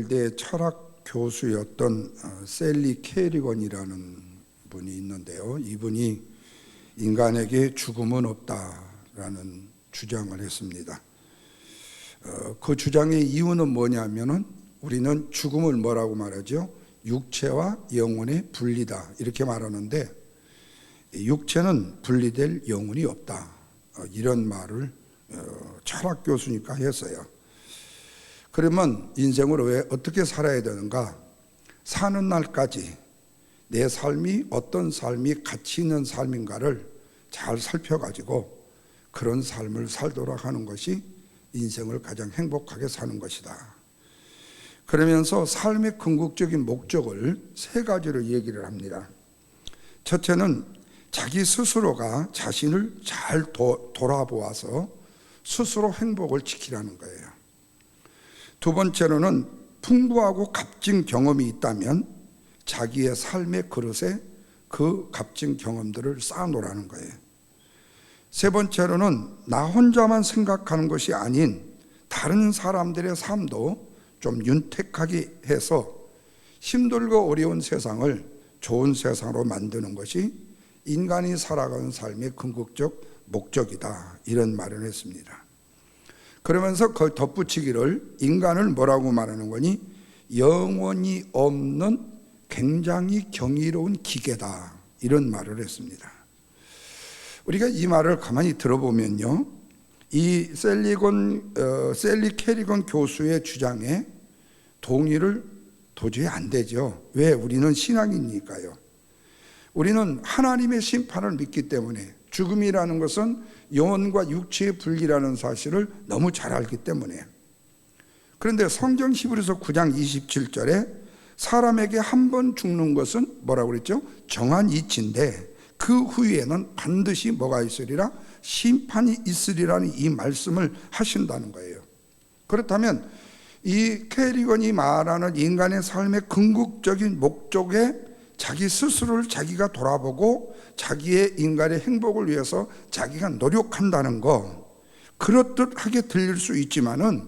스탠퍼드대 철학 교수였던 셀리 캐리건이라는 분이 있는데요. 이분이 인간에게 죽음은 없다라는 주장을 했습니다. 그 주장의 이유는 뭐냐면은 우리는 죽음을 뭐라고 말하죠? 육체와 영혼의 분리다 이렇게 말하는데, 육체는 분리될 영혼이 없다 이런 말을 철학 교수니까 했어요. 그러면 인생을 왜 어떻게 살아야 되는가? 사는 날까지 내 삶이 어떤 삶이 가치 있는 삶인가를 잘 살펴가지고 그런 삶을 살도록 하는 것이 인생을 가장 행복하게 사는 것이다. 그러면서 삶의 궁극적인 목적을 세 가지로 얘기를 합니다. 첫째는 자기 스스로가 자신을 잘 돌아보아서 스스로 행복을 지키라는 거예요. 두 번째로는 풍부하고 값진 경험이 있다면 자기의 삶의 그릇에 그 값진 경험들을 쌓아놓으라는 거예요. 세 번째로는 나 혼자만 생각하는 것이 아닌 다른 사람들의 삶도 좀 윤택하게 해서 힘들고 어려운 세상을 좋은 세상으로 만드는 것이 인간이 살아가는 삶의 궁극적 목적이다 이런 말을 했습니다. 그러면서 그 덧붙이기를 인간을 뭐라고 말하는 거니? 영혼이 없는 굉장히 경이로운 기계다 이런 말을 했습니다. 우리가 이 말을 가만히 들어보면요, 이 셀리 캐리건 교수의 주장에 동의를 도저히 안 되죠. 왜? 우리는 신앙이니까요. 우리는 하나님의 심판을 믿기 때문에, 죽음이라는 것은 영혼과 육체의 분리라는 사실을 너무 잘 알기 때문에. 그런데 성경 히브리서 9장 27절에 사람에게 한 번 죽는 것은 뭐라고 그랬죠? 정한 이치인데 그 후에는 반드시 뭐가 있으리라? 심판이 있으리라는 이 말씀을 하신다는 거예요. 그렇다면 이 캐리건이 말하는 인간의 삶의 궁극적인 목적에 자기 스스로를 자기가 돌아보고 자기의 인간의 행복을 위해서 자기가 노력한다는 거, 그렇듯하게 들릴 수 있지만은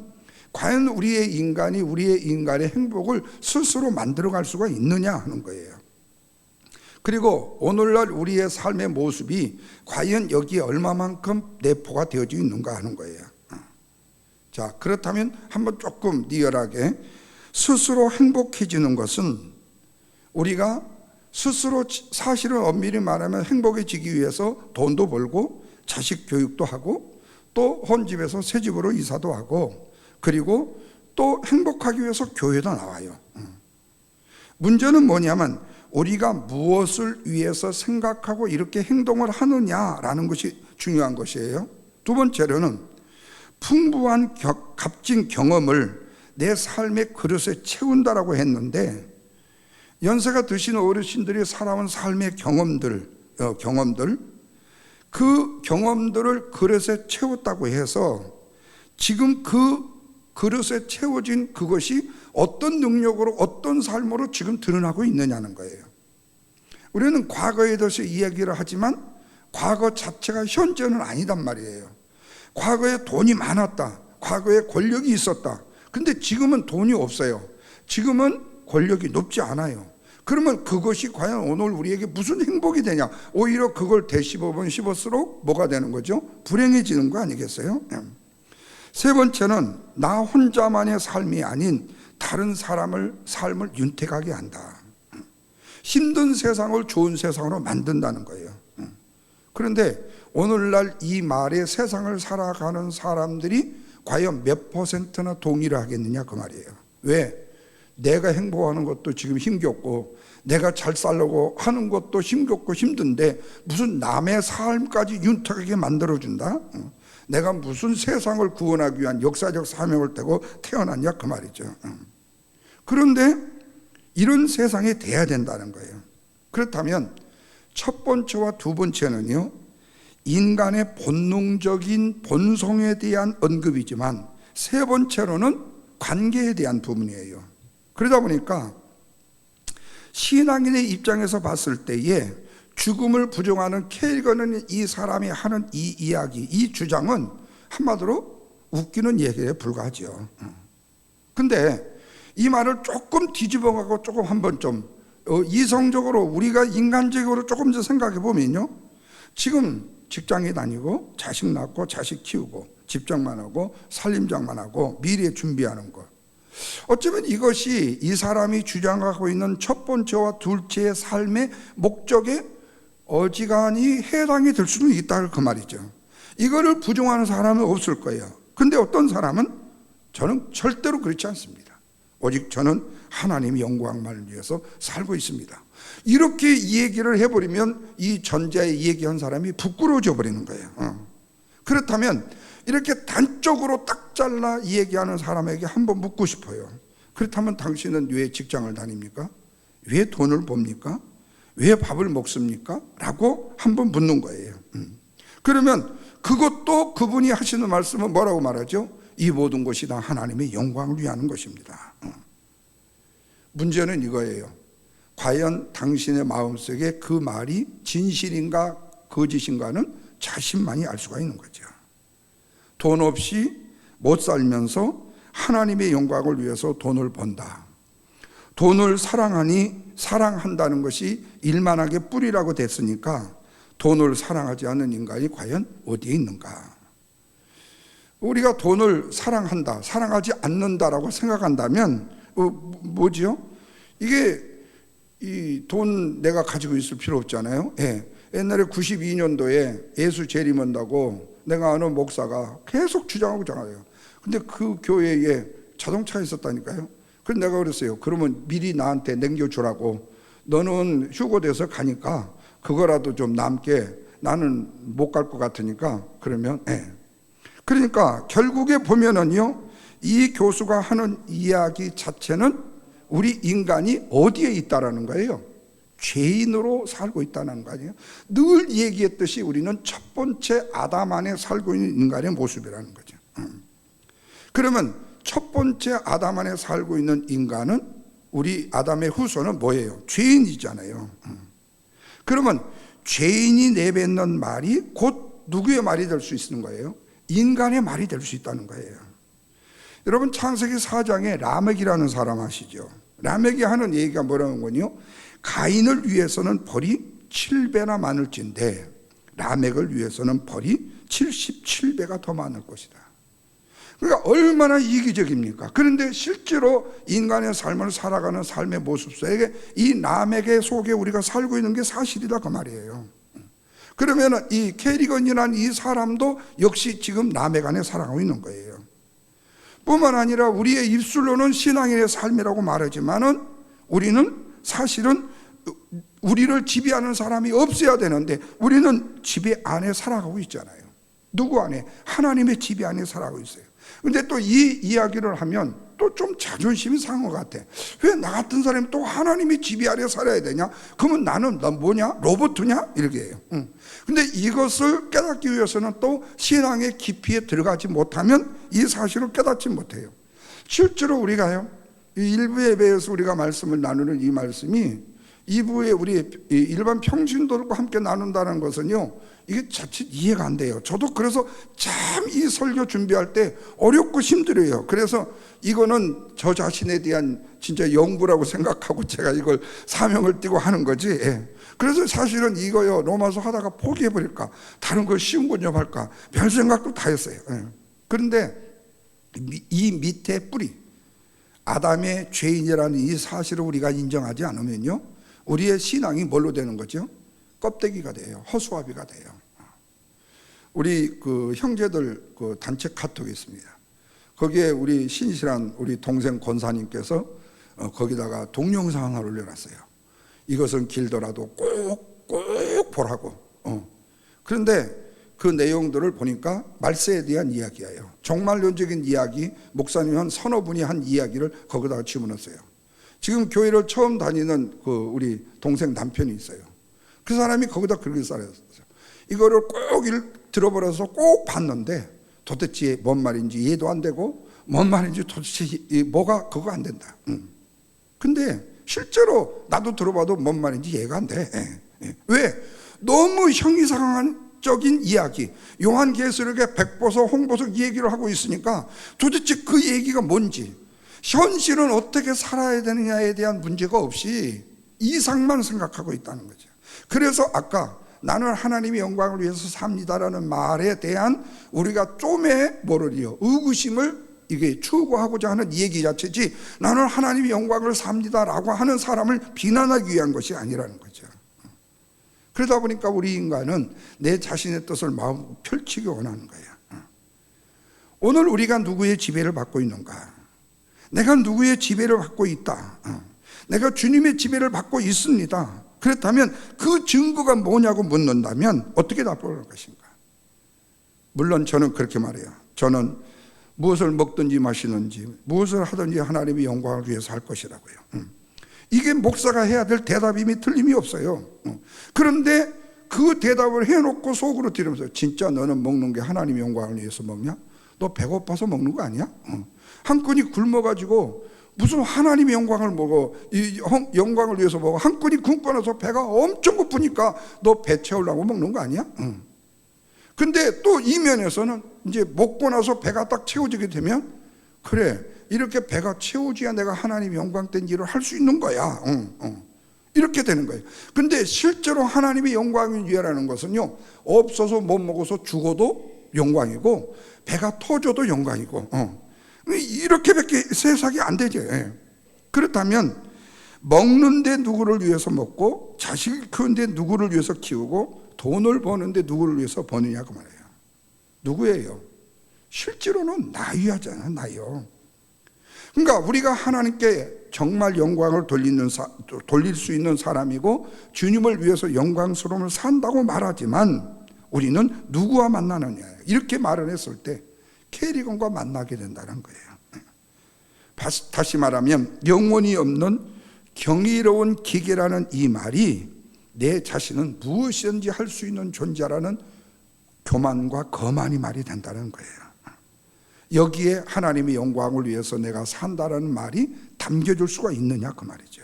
과연 우리의 인간의 행복을 스스로 만들어갈 수가 있느냐 하는 거예요. 그리고 오늘날 우리의 삶의 모습이 과연 여기에 얼마만큼 내포가 되어져 있는가 하는 거예요. 자, 그렇다면 한번 조금 리얼하게, 스스로 행복해지는 것은 우리가 스스로 사실은 엄밀히 말하면 행복해지기 위해서 돈도 벌고 자식 교육도 하고 또 혼집에서 새집으로 이사도 하고 그리고 또 행복하기 위해서 교회도 나와요. 문제는 뭐냐면 우리가 무엇을 위해서 생각하고 이렇게 행동을 하느냐라는 것이 중요한 것이에요. 두 번째로는 풍부한 값진 경험을 내 삶의 그릇에 채운다라고 했는데, 연세가 드신 어르신들이 살아온 삶의 경험들, 그 경험들을 그릇에 채웠다고 해서 지금 그 그릇에 채워진 그것이 어떤 능력으로 어떤 삶으로 지금 드러나고 있느냐는 거예요. 우리는 과거에 대해서 이야기를 하지만 과거 자체가 현재는 아니단 말이에요. 과거에 돈이 많았다, 과거에 권력이 있었다. 근데 지금은 돈이 없어요. 지금은 권력이 높지 않아요. 그러면 그것이 과연 오늘 우리에게 무슨 행복이 되냐? 오히려 그걸 되씹어보면 씹을수록 뭐가 되는 거죠? 불행해지는 거 아니겠어요? 세 번째는 나 혼자만의 삶이 아닌 다른 사람을 삶을 윤택하게 한다. 힘든 세상을 좋은 세상으로 만든다는 거예요. 그런데 오늘날 이 말에 세상을 살아가는 사람들이 과연 몇 %나 동의를 하겠느냐 그 말이에요. 왜? 내가 행복하는 것도 지금 힘겹고 내가 잘 살려고 하는 것도 힘겹고 힘든데 무슨 남의 삶까지 윤택하게 만들어준다? 내가 무슨 세상을 구원하기 위한 역사적 사명을 떼고 태어났냐 그 말이죠. 그런데 이런 세상에 돼야 된다는 거예요. 그렇다면 첫 번째와 두 번째는요, 인간의 본능적인 본성에 대한 언급이지만 세 번째로는 관계에 대한 부분이에요. 그러다 보니까 신앙인의 입장에서 봤을 때에 죽음을 부정하는 캐리건은 이 사람이 하는 이 이야기, 이 주장은 한마디로 웃기는 얘기에 불과하죠. 근데 이 말을 조금 뒤집어가고 조금 한번 좀 이성적으로 우리가 인간적으로 조금 더 생각해 보면요, 지금 직장에 다니고 자식 낳고 자식 키우고 집장만 하고 살림장만 하고 미래 준비하는 것, 어쩌면 이것이 이 사람이 주장하고 있는 첫 번째와 둘째의 삶의 목적에 어지간히 해당이 될 수는 있다 그 말이죠. 이거를 부정하는 사람은 없을 거예요. 근데 어떤 사람은 저는 절대로 그렇지 않습니다. 오직 저는 하나님의 영광만을 위해서 살고 있습니다. 이렇게 이 얘기를 해버리면 이 전자에 얘기한 사람이 부끄러워져 버리는 거예요. 그렇다면 이렇게 단적으로 딱 잘라 이 얘기하는 사람에게 한번 묻고 싶어요. 그렇다면 당신은 왜 직장을 다닙니까? 왜 돈을 법니까? 왜 밥을 먹습니까? 라고 한번 묻는 거예요. 그러면 그것도 그분이 하시는 말씀은 뭐라고 말하죠? 이 모든 것이 다 하나님의 영광을 위하는 것입니다. 문제는 이거예요. 과연 당신의 마음속에 그 말이 진실인가 거짓인가는 자신만이 알 수가 있는 거죠. 돈 없이 못 살면서 하나님의 영광을 위해서 돈을 번다. 돈을 사랑하니 사랑한다는 것이 일만하게 뿌리라고 됐으니까 돈을 사랑하지 않는 인간이 과연 어디에 있는가? 우리가 돈을 사랑한다, 사랑하지 않는다라고 생각한다면 뭐지요? 이게 이 돈 내가 가지고 있을 필요 없잖아요. 옛날에 92년도에 예수 재림한다고 내가 아는 목사가 계속 주장하고 장해요. 근데 그 교회에 자동차가 있었다니까요. 그래서 내가 그랬어요. 그러면 미리 나한테 남겨주라고. 너는 휴고돼서 가니까 그거라도 좀 남게, 나는 못 갈 것 같으니까. 그러면 그러니까 결국에 보면은요, 이 교수가 하는 이야기 자체는 우리 인간이 어디에 있다라는 거예요? 죄인으로 살고 있다는 거 아니에요? 늘 얘기했듯이 우리는 첫 번째 아담 안에 살고 있는 인간의 모습이라는 거죠. 그러면 첫 번째 아담 안에 살고 있는 인간은, 우리 아담의 후손은 뭐예요? 죄인이잖아요. 그러면 죄인이 내뱉는 말이 곧 누구의 말이 될 수 있는 거예요? 인간의 말이 될 수 있다는 거예요. 여러분, 창세기 4장에 라멕이라는 사람 아시죠? 라멕이 하는 얘기가 뭐라는 거요? 가인을 위해서는 벌이 7배나 많을진데 라멕을 위해서는 벌이 77배가 더 많을 것이다. 그러니까 얼마나 이기적입니까? 그런데 실제로 인간의 삶을 살아가는 삶의 모습 속에 이 라멕의 속에 우리가 살고 있는 게 사실이다 그 말이에요. 그러면 이 캐리건이라는 이 사람도 역시 지금 라멕 안에 살아가고 있는 거예요. 뿐만 아니라 우리의 입술로는 신앙인의 삶이라고 말하지만은 우리는 사실은 우리를 지배하는 사람이 없어야 되는데 우리는 지배 안에 살아가고 있잖아요. 누구 안에? 하나님의 지배 안에 살아가고 있어요. 근데 또 이 이야기를 하면 또 좀 자존심이 상한 것 같아. 왜 나 같은 사람이 또 하나님의 지배 아래 살아야 되냐? 그러면 나는 뭐냐? 로봇이냐? 이렇게 해요. 근데 이것을 깨닫기 위해서는 또 신앙의 깊이에 들어가지 못하면 이 사실을 깨닫지 못해요. 실제로 우리가요, 이 일부 예배에서 우리가 말씀을 나누는 이 말씀이 2부에 우리 일반 평신도들과 함께 나눈다는 것은요, 이게 자칫 이해가 안 돼요. 저도 그래서 참 이 설교 준비할 때 어렵고 힘들어요. 그래서 이거는 저 자신에 대한 진짜 영부라고 생각하고 제가 이걸 사명을 띠고 하는 거지. 그래서 사실은 이거요, 로마서 하다가 포기해버릴까, 다른 거 쉬운 거 좀 할까, 별 생각도 다 했어요. 그런데 이 밑에 뿌리, 아담의 죄인이라는 이 사실을 우리가 인정하지 않으면요, 우리의 신앙이 뭘로 되는 거죠? 껍데기가 돼요. 허수아비가 돼요. 우리 그 형제들 그 단체 카톡이 있습니다. 거기에 우리 신실한 우리 동생 권사님께서 거기다가 동영상 하나 올려놨어요. 이것은 길더라도 꼭 보라고. 그런데 그 내용들을 보니까 말세에 대한 이야기예요. 종말론적인 이야기, 목사님 한 서너 분이 한 이야기를 거기다가 집어넣었어요. 지금 교회를 처음 다니는 그 우리 동생 남편이 있어요. 그 사람이 거기다 그렇게 써놨어요. 이거를 꼭 들어버려서 꼭 봤는데 도대체 뭔 말인지 이해도 안 되고 뭔 말인지 도대체 뭐가 그거 안 된다. 근데 실제로 나도 들어봐도 뭔 말인지 이해가 안 돼. 왜? 너무 형이상한적인 이야기, 요한계시록의 백보석 홍보석 얘기를 하고 있으니까 도대체 그 얘기가 뭔지, 현실은 어떻게 살아야 되느냐에 대한 문제가 없이 이상만 생각하고 있다는 거죠. 그래서 아까 나는 하나님의 영광을 위해서 삽니다라는 말에 대한 우리가 좀의 뭐를요, 의구심을 이게 추구하고자 하는 얘기 자체지, 나는 하나님의 영광을 삽니다라고 하는 사람을 비난하기 위한 것이 아니라는 거죠. 그러다 보니까 우리 인간은 내 자신의 뜻을 마음으로 펼치기 원하는 거예요. 오늘 우리가 누구의 지배를 받고 있는가? 내가 누구의 지배를 받고 있다. 내가 주님의 지배를 받고 있습니다. 그렇다면 그 증거가 뭐냐고 묻는다면 어떻게 답할 것인가? 물론 저는 그렇게 말해요. 저는 무엇을 먹든지 마시든지 무엇을 하든지 하나님의 영광을 위해서 할 것이라고요. 이게 목사가 해야 될 대답임이 틀림이 없어요. 그런데 그 대답을 해놓고 속으로 들으면서 진짜 너는 먹는 게 하나님의 영광을 위해서 먹냐? 너 배고파서 먹는 거 아니야? 한 끈이 굶어가지고 무슨 하나님의 영광을 먹어, 이 영광을 위해서 먹어. 한 끈이 굶고 나서 배가 엄청 고프니까 너 배 채우려고 먹는 거 아니야? 근데 또 이면에서는 이제 먹고 나서 배가 딱 채워지게 되면 그래, 이렇게 배가 채워져야 내가 하나님의 영광된 일을 할 수 있는 거야. 이렇게 되는 거예요. 근데 실제로 하나님의 영광을 위하라는 것은요, 없어서 못 먹어서 죽어도 영광이고 배가 터져도 영광이고 이렇게밖에 세상이 안 되죠. 그렇다면 먹는데 누구를 위해서 먹고 자식을 키우는데 누구를 위해서 키우고 돈을 버는데 누구를 위해서 버느냐 그 말이에요. 누구예요? 실제로는 나 위하잖아, 나요. 그러니까 우리가 하나님께 정말 영광을 돌릴 수 있는 사람이고 주님을 위해서 영광스러움을 산다고 말하지만 우리는 누구와 만나느냐 이렇게 말을 했을 때 캐리건과 만나게 된다는 거예요. 다시 말하면 영혼이 없는 경이로운 기계라는 이 말이 내 자신은 무엇이든지 할 수 있는 존재라는 교만과 거만이 말이 된다는 거예요. 여기에 하나님의 영광을 위해서 내가 산다라는 말이 담겨줄 수가 있느냐 그 말이죠.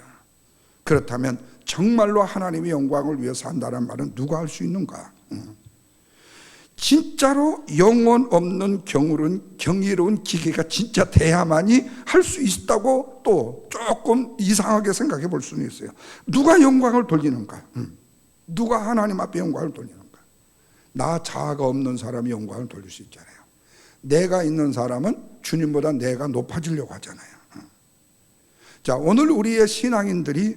그렇다면 정말로 하나님의 영광을 위해서 산다는 말은 누가 할 수 있는가? 진짜로 영혼 없는 경이로운 기계가 진짜 돼야만이 할 수 있다고 또 조금 이상하게 생각해 볼 수는 있어요. 누가 영광을 돌리는가? 누가 하나님 앞에 영광을 돌리는가? 나 자아가 없는 사람이 영광을 돌릴 수 있잖아요. 내가 있는 사람은 주님보다 내가 높아지려고 하잖아요. 자, 오늘 우리의 신앙인들이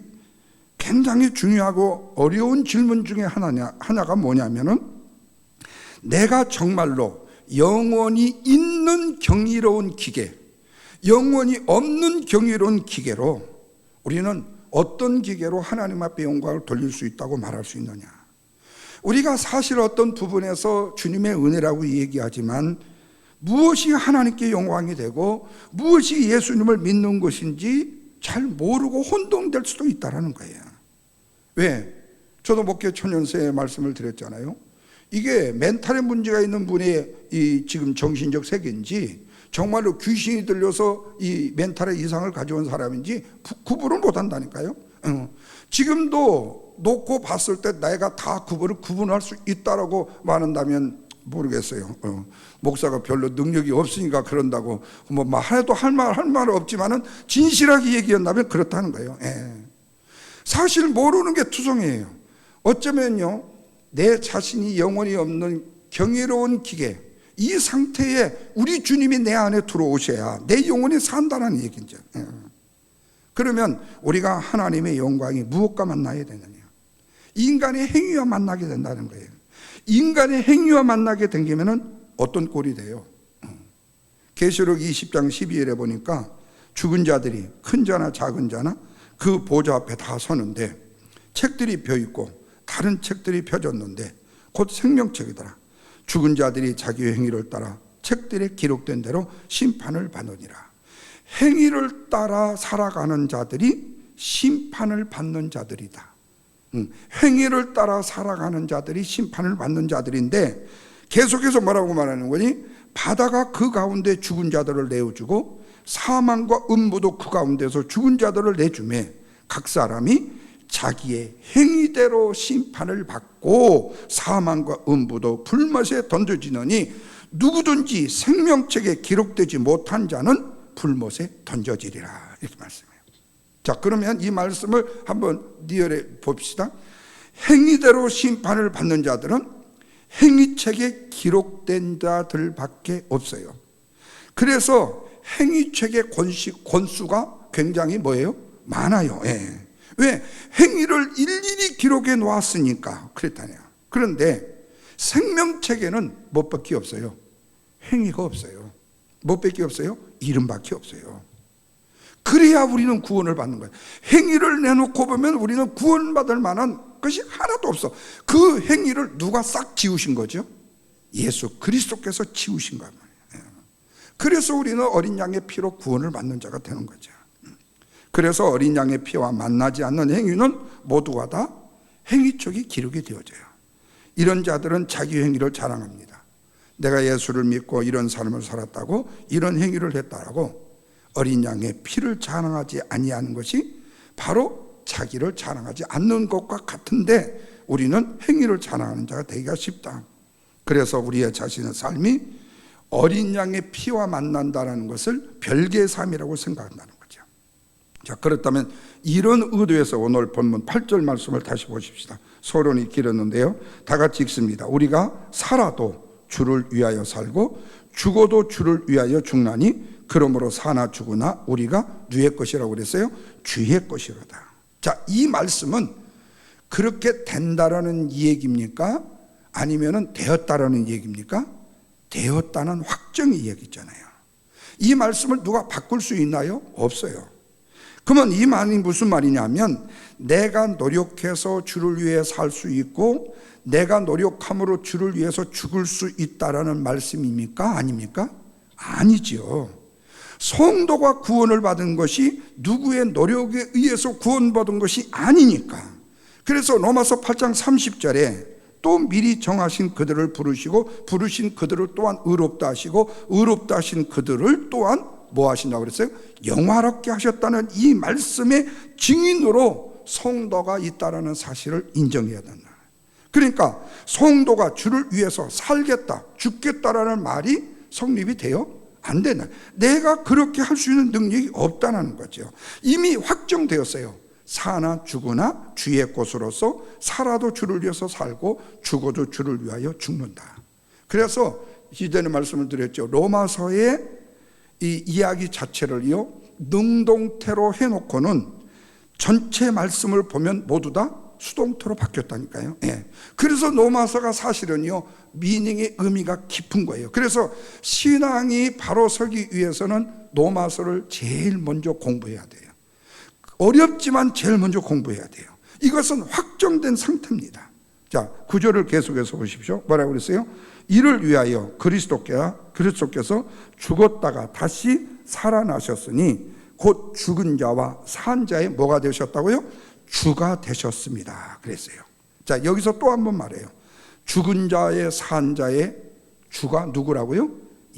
굉장히 중요하고 어려운 질문 중에 하나가 뭐냐면은 내가 정말로 영원히 있는 경이로운 기계, 영원히 없는 경이로운 기계로 우리는 어떤 기계로 하나님 앞에 영광을 돌릴 수 있다고 말할 수 있느냐? 우리가 사실 어떤 부분에서 주님의 은혜라고 얘기하지만 무엇이 하나님께 영광이 되고 무엇이 예수님을 믿는 것인지 잘 모르고 혼동될 수도 있다는 거예요. 왜? 저도 목회 초년생에 말씀을 드렸잖아요. 이게 멘탈에 문제가 있는 분의 이 지금 정신적 세계인지 정말로 귀신이 들려서 이 멘탈에 이상을 가져온 사람인지 구분을 못한다니까요. 지금도 놓고 봤을 때 내가 다 구분할 수 있다라고 말한다면 모르겠어요. 목사가 별로 능력이 없으니까 그런다고 뭐 해도 할 말 없지만은 진실하게 얘기한다면 그렇다는 거예요. 사실 모르는 게 투성이에요. 어쩌면요, 내 자신이 영혼이 없는 경이로운 기계, 이 상태에 우리 주님이 내 안에 들어오셔야 내 영혼이 산다는 얘기죠. 그러면 우리가 하나님의 영광이 무엇과 만나야 되느냐? 인간의 행위와 만나게 된다는 거예요. 인간의 행위와 만나게 되면은 어떤 꼴이 돼요? 계시록 20장 12절에 보니까 죽은 자들이 큰 자나 작은 자나 그 보좌 앞에 다 서는데 책들이 펴있고 다른 책들이 펴졌는데 곧 생명책이더라. 죽은 자들이 자기 행위를 따라 책들에 기록된 대로 심판을 받으니라. 행위를 따라 살아가는 자들이 심판을 받는 자들이다. 행위를 따라 살아가는 자들이 심판을 받는 자들인데 계속해서 뭐라고 말하는 거니? 바다가 그 가운데 죽은 자들을 내어주고 사망과 음부도 그 가운데서 죽은 자들을 내주매 각 사람이 자기의 행위대로 심판을 받고 사망과 음부도 불못에 던져지느니 누구든지 생명책에 기록되지 못한 자는 불못에 던져지리라, 이렇게 말씀해요. 자, 그러면 이 말씀을 한번 리얼해 봅시다. 행위대로 심판을 받는 자들은 행위책에 기록된 자들밖에 없어요. 그래서 행위책의 권수가 굉장히 뭐예요? 많아요. 예. 왜? 행위를 일일이 기록해 놓았으니까 그랬다네요. 그런데 생명책에는 뭐밖에 없어요? 행위가 없어요. 뭐밖에 없어요? 이름밖에 없어요. 그래야 우리는 구원을 받는 거예요. 행위를 내놓고 보면 우리는 구원받을 만한 것이 하나도 없어. 그 행위를 누가 싹 지우신 거죠? 예수 그리스도께서 지우신 거예요. 그래서 우리는 어린 양의 피로 구원을 받는 자가 되는 거죠. 그래서 어린 양의 피와 만나지 않는 행위는 모두가 다 행위책이 기록이 되어져요. 이런 자들은 자기 행위를 자랑합니다. 내가 예수를 믿고 이런 삶을 살았다고, 이런 행위를 했다라고 어린 양의 피를 자랑하지 아니하는 것이 바로 자기를 자랑하지 않는 것과 같은데, 우리는 행위를 자랑하는 자가 되기가 쉽다. 그래서 우리의 자신의 삶이 어린 양의 피와 만난다는 것을 별개의 삶이라고 생각한다는 거죠. 자, 그렇다면 이런 의도에서 오늘 본문 8절 말씀을 다시 보십시다. 서론이 길었는데요, 다 같이 읽습니다. 우리가 살아도 주를 위하여 살고 죽어도 주를 위하여 죽나니 그러므로 사나 죽으나 우리가 누의 것이라고 그랬어요? 주의 것이로다. 자, 이 말씀은 그렇게 된다라는 얘기입니까? 아니면은 되었다라는 얘기입니까? 되었다는 확정의 얘기잖아요. 이 말씀을 누가 바꿀 수 있나요? 없어요. 그러면 이 말이 무슨 말이냐면, 내가 노력해서 주를 위해 살 수 있고 내가 노력함으로 주를 위해서 죽을 수 있다라는 말씀입니까? 아닙니까? 아니지요. 성도가 구원을 받은 것이 누구의 노력에 의해서 구원받은 것이 아니니까. 그래서 로마서 8장 30절에 또 미리 정하신 그들을 부르시고 부르신 그들을 또한 의롭다 하시고 의롭다 하신 그들을 또한 뭐 하신다고 그랬어요? 영화롭게 하셨다는 이 말씀의 증인으로 성도가 있다라는 사실을 인정해야 된다. 그러니까 성도가 주를 위해서 살겠다, 죽겠다라는 말이 성립이 돼요? 안 된다. 내가 그렇게 할 수 있는 능력이 없다는 거죠. 이미 확정되었어요. 사나 죽으나 주의 것으로서 살아도 주를 위해서 살고 죽어도 주를 위하여 죽는다. 그래서 이전에 말씀을 드렸죠. 로마서의 이 이야기 자체를요 능동태로 해놓고는 전체 말씀을 보면 모두 다 수동태로 바뀌었다니까요. 예. 그래서 로마서가 사실은요 미닝의 의미가 깊은 거예요. 그래서 신앙이 바로 서기 위해서는 로마서를 제일 먼저 공부해야 돼요. 어렵지만 제일 먼저 공부해야 돼요. 이것은 확정된 상태입니다. 자, 구절을 계속해서 보십시오. 뭐라고 그랬어요? 이를 위하여 그리스도께서 죽었다가 다시 살아나셨으니 곧 죽은 자와 산 자의 뭐가 되셨다고요? 주가 되셨습니다. 그랬어요. 자, 여기서 또 한 번 말해요. 죽은 자의 산 자의 주가 누구라고요?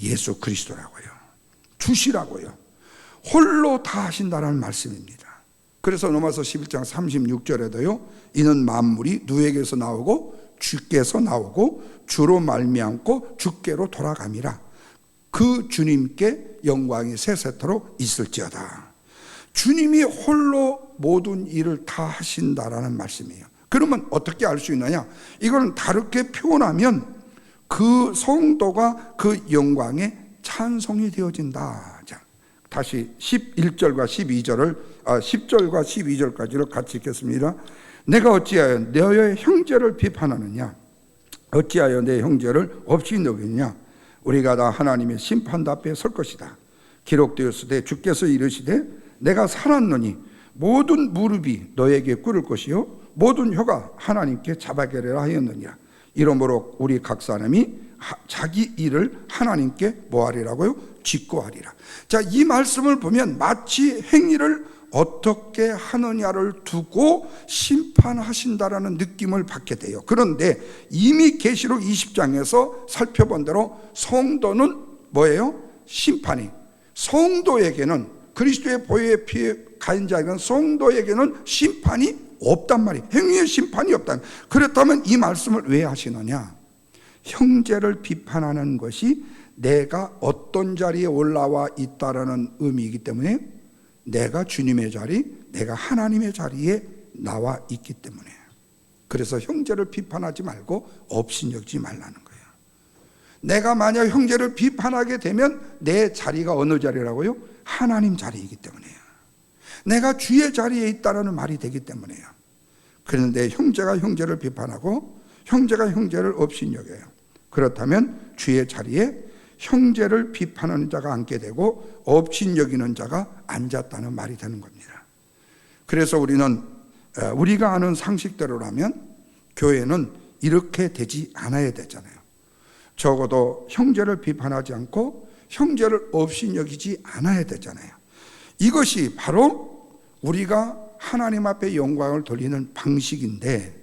예수 그리스도라고요. 주시라고요. 홀로 다 하신다는 말씀입니다. 그래서 로마서 11장 36절에도요 이는 만물이 누에게서 나오고 주께서 나오고 주로 말미암고 주께로 돌아감이라. 그 주님께 영광이 세세토록 있을지어다. 주님이 홀로 모든 일을 다 하신다라는 말씀이에요. 그러면 어떻게 알 수 있느냐? 이걸 다르게 표현하면 그 성도가 그 영광에 찬송이 되어진다. 자, 다시 11절과 10절과 12절까지를 같이 읽겠습니다. 내가 어찌하여 너의 형제를 비판하느냐? 어찌하여 내 형제를 없이 여기느냐? 우리가 다 하나님의 심판 앞에 설 것이다. 기록되었으되 주께서 이르시되 내가 살았노니 모든 무릎이 너에게 꿇을 것이요 모든 혀가 하나님께 자바게라 하였느니라. 이러므로 우리 각 사람이 자기 일을 하나님께 뭐하리라고요? 직고하리라. 자, 이 말씀을 보면 마치 행위를 어떻게 하느냐를 두고 심판하신다라는 느낌을 받게 돼요. 그런데 이미 계시록 20장에서 살펴본 대로 성도는 뭐예요? 심판이. 성도에게는 그리스도의 보혈의 피에 가인 자에게는 성도에게는 심판이 없단 말이에요. 행위의 심판이 없다. 그렇다면 이 말씀을 왜 하시느냐? 형제를 비판하는 것이 내가 어떤 자리에 올라와 있다라는 의미이기 때문에 내가 주님의 자리, 내가 하나님의 자리에 나와 있기 때문에, 그래서 형제를 비판하지 말고 업신여기지 말라는 거예요. 내가 만약 형제를 비판하게 되면 내 자리가 어느 자리라고요? 하나님 자리이기 때문에요. 내가 주의 자리에 있다라는 말이 되기 때문에요. 그런데 형제가 형제를 비판하고 형제가 형제를 업신여겨요. 그렇다면 주의 자리에 형제를 비판하는 자가 앉게 되고 업신여기는 자가 앉았다는 말이 되는 겁니다. 그래서 우리가 아는 상식대로라면 교회는 이렇게 되지 않아야 되잖아요. 적어도 형제를 비판하지 않고 형제를 업신여기지 않아야 되잖아요. 이것이 바로 우리가 하나님 앞에 영광을 돌리는 방식인데,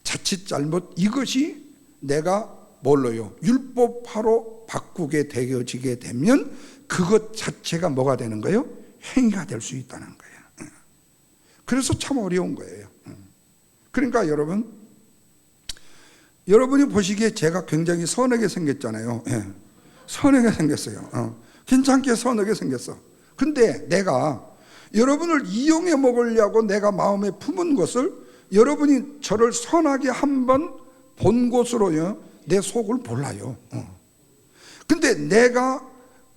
자칫 잘못 이것이 내가 뭘로요? 율법화로 바꾸게 되어지게 되면 그것 자체가 뭐가 되는 거예요? 행위가 될 수 있다는 거예요. 그래서 참 어려운 거예요. 그러니까 여러분이 보시기에 제가 굉장히 선하게 생겼잖아요. 선하게 생겼어요. 괜찮게 선하게 생겼어. 근데 내가 여러분을 이용해 먹으려고 내가 마음에 품은 것을 여러분이 저를 선하게 한번 본 것으로요 내 속을 몰라요. 근데 내가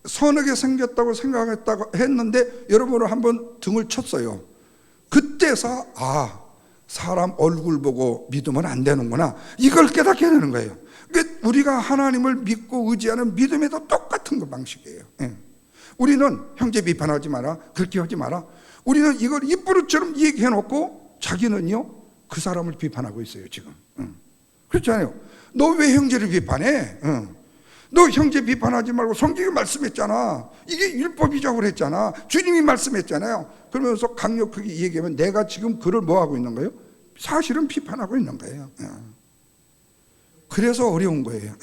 선하게 생겼다고 생각했다고 했는데 여러분을 한번 등을 쳤어요. 그때서 사람 얼굴 보고 믿으면 안 되는구나, 이걸 깨닫게 되는 거예요. 그러니까 우리가 하나님을 믿고 의지하는 믿음에도 똑같은 그 방식이에요. 우리는 형제 비판하지 마라, 그렇게 하지 마라, 우리는 이걸 입버릇처럼 얘기해 놓고 자기는요 그 사람을 비판하고 있어요 지금. 그렇잖아요. 너 왜 형제를 비판해? 너 형제 비판하지 말고 성경이 말씀했잖아, 이게 율법이라고 그랬잖아, 주님이 말씀했잖아요. 그러면서 강력하게 얘기하면 내가 지금 그를 뭐하고 있는 거예요? 사실은 비판하고 있는 거예요. 그래서 어려운 거예요.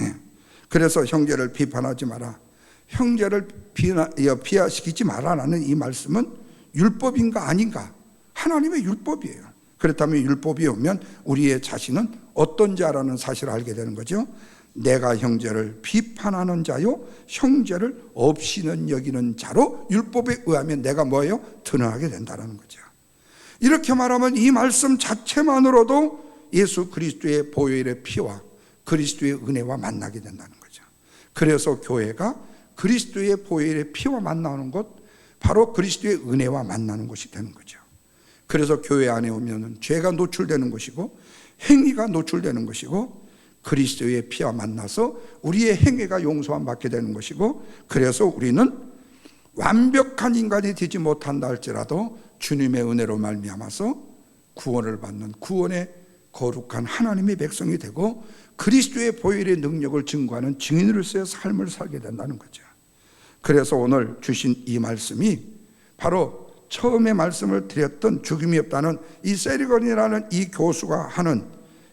그래서 형제를 비판하지 마라, 형제를 비하시키지 마라라는 이 말씀은 율법인가 아닌가? 하나님의 율법이에요. 그렇다면 율법이 오면 우리의 자신은 어떤 자라는 사실을 알게 되는 거죠. 내가 형제를 비판하는 자요 형제를 없이는 여기는 자로 율법에 의하면 내가 뭐예요? 드러나게 된다는 거죠. 이렇게 말하면 이 말씀 자체만으로도 예수 그리스도의 보혈의 피와 그리스도의 은혜와 만나게 된다는 거죠. 그래서 교회가 그리스도의 보혈의 피와 만나는 것, 바로 그리스도의 은혜와 만나는 것이 되는 거죠. 그래서 교회 안에 오면 죄가 노출되는 것이고 행위가 노출되는 것이고 그리스도의 피와 만나서 우리의 행위가 용서함 받게 되는 것이고, 그래서 우리는 완벽한 인간이 되지 못한다 할지라도 주님의 은혜로 말미암아서 구원을 받는 구원의 거룩한 하나님의 백성이 되고 그리스도의 보혈의 능력을 증거하는 증인으로서의 삶을 살게 된다는 거죠. 그래서 오늘 주신 이 말씀이 바로 처음에 말씀을 드렸던 죽음이 없다는 이 세리건이라는 이 교수가 하는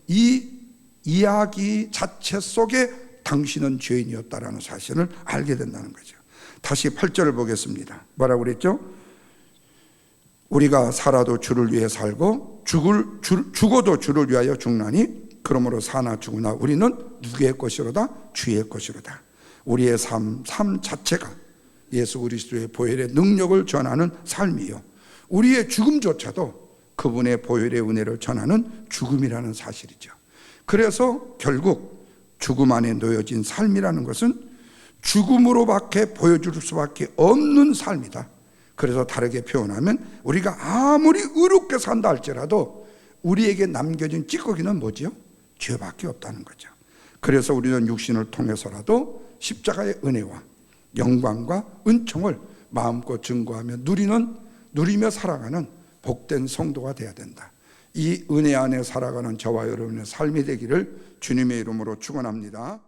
이 이야기 자체 속에 당신은 죄인이었다라는 사실을 알게 된다는 거죠. 다시 8절을 보겠습니다. 뭐라고 그랬죠? 우리가 살아도 주를 위해 살고 죽어도 주를 위하여 죽나니 그러므로 사나 죽으나 우리는 누구의 것이로다? 주의 것이로다. 우리의 삶 자체가 예수 그리스도의 보혈의 능력을 전하는 삶이요, 우리의 죽음조차도 그분의 보혈의 은혜를 전하는 죽음이라는 사실이죠. 그래서 결국 죽음 안에 놓여진 삶이라는 것은 죽음으로밖에 보여줄 수밖에 없는 삶이다. 그래서 다르게 표현하면 우리가 아무리 의롭게 산다 할지라도 우리에게 남겨진 찌꺼기는 뭐지요? 죄밖에 없다는 거죠. 그래서 우리는 육신을 통해서라도 십자가의 은혜와 영광과 은총을 마음껏 증거하며 누리며 살아가는 복된 성도가 되어야 된다. 이 은혜 안에 살아가는 저와 여러분의 삶이 되기를 주님의 이름으로 축원합니다.